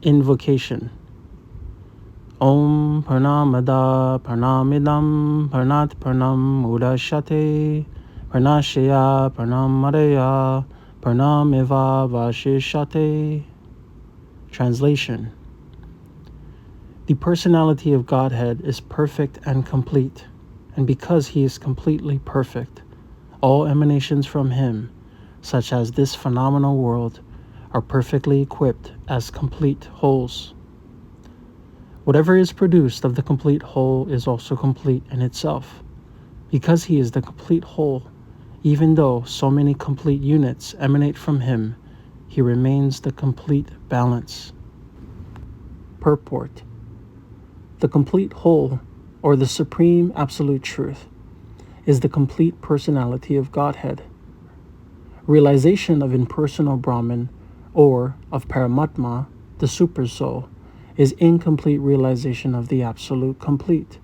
Invocation. Om Purnamada Purnamidam Purnat Purnam Udashate Purnashaya Purnamadaya Purnamiva Vashishate. Translation. The personality of Godhead is perfect and complete, and because he is completely perfect, all emanations from him, such as this phenomenal world, are perfectly equipped as complete wholes. Whatever is produced of the complete whole is also complete in itself. Because he is the complete whole, even though so many complete units emanate from him, he remains the complete balance. Purport. The complete whole, or the supreme absolute truth, is the complete personality of Godhead. Realization of impersonal Brahman, or of Paramatma, the super soul, is incomplete realization of the absolute complete.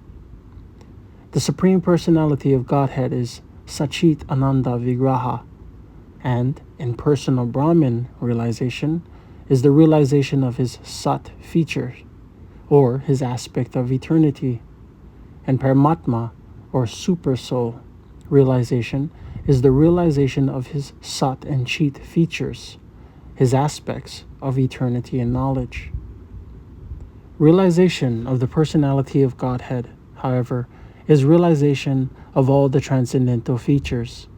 The supreme personality of Godhead is Sachit Ananda Vigraha, and impersonal Brahman realization is the realization of his Sat feature, or his aspect of eternity, and Paramatma, or super soul, realization is the realization of his Sat and Chit features, his aspects of eternity and knowledge. Realization of the personality of Godhead, however, is realization of all the transcendental features,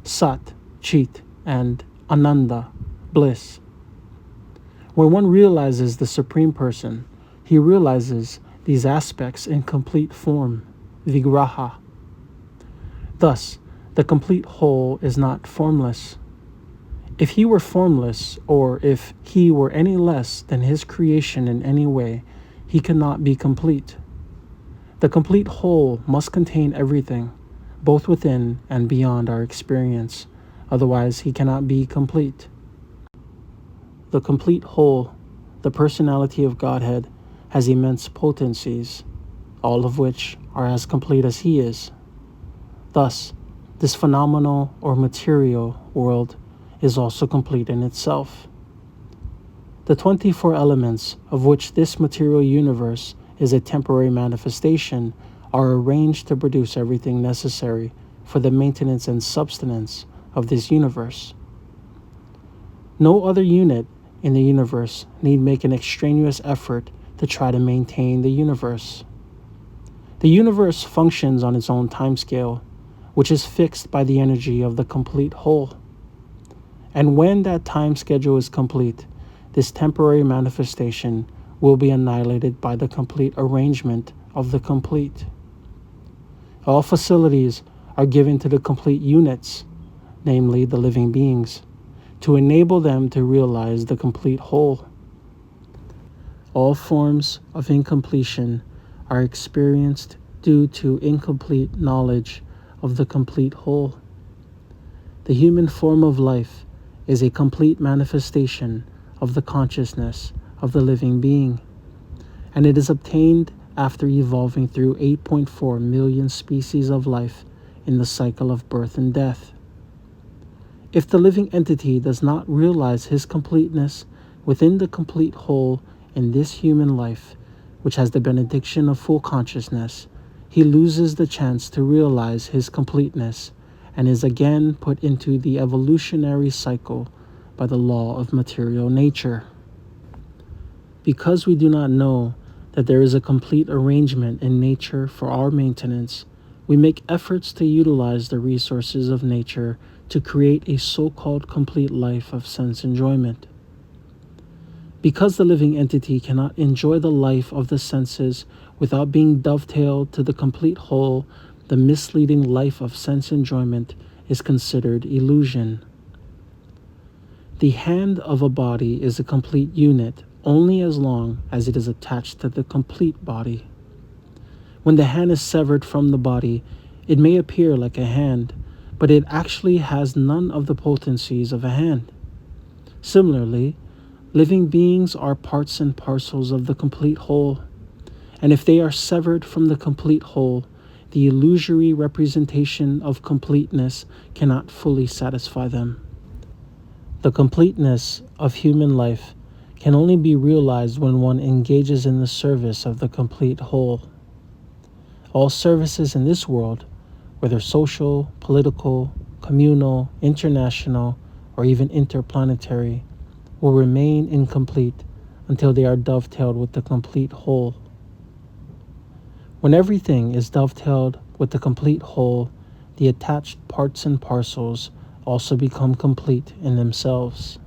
Sat, Chit, and Ananda, bliss. When one realizes the Supreme Person, he realizes these aspects in complete form, Vigraha. Thus, the complete whole is not formless. If he were formless, or if he were any less than his creation in any way, he cannot be complete. The complete whole must contain everything, both within and beyond our experience, otherwise he cannot be complete. The complete whole, the personality of Godhead, has immense potencies, all of which are as complete as he is. Thus, this phenomenal or material world is also complete in itself. The 24 elements of which this material universe is a temporary manifestation are arranged to produce everything necessary for the maintenance and subsistence of this universe. No other unit in the universe need make an extraneous effort to try to maintain the universe. The universe functions on its own timescale, which is fixed by the energy of the complete whole. And when that time schedule is complete, this temporary manifestation will be annihilated by the complete arrangement of the complete. All facilities are given to the complete units, namely the living beings, to enable them to realize the complete whole. All forms of incompletion are experienced due to incomplete knowledge of the complete whole. The human form of life is a complete manifestation of the consciousness of the living being, and it is obtained after evolving through 8.4 million species of life in the cycle of birth and death. If the living entity does not realize his completeness within the complete whole in this human life, which has the benediction of full consciousness, he loses the chance to realize his completeness and is again put into the evolutionary cycle by the law of material nature. Because we do not know that there is a complete arrangement in nature for our maintenance, we make efforts to utilize the resources of nature to create a so-called complete life of sense enjoyment. Because the living entity cannot enjoy the life of the senses without being dovetailed to the complete whole, the misleading life of sense enjoyment is considered illusion. The hand of a body is a complete unit only as long as it is attached to the complete body. When the hand is severed from the body, it may appear like a hand, but it actually has none of the potencies of a hand. Similarly, living beings are parts and parcels of the complete whole, and if they are severed from the complete whole, the illusory representation of completeness cannot fully satisfy them. The completeness of human life can only be realized when one engages in the service of the complete whole. All services in this world, whether social, political, communal, international, or even interplanetary, will remain incomplete until they are dovetailed with the complete whole. When everything is dovetailed with the complete whole, the attached parts and parcels also become complete in themselves.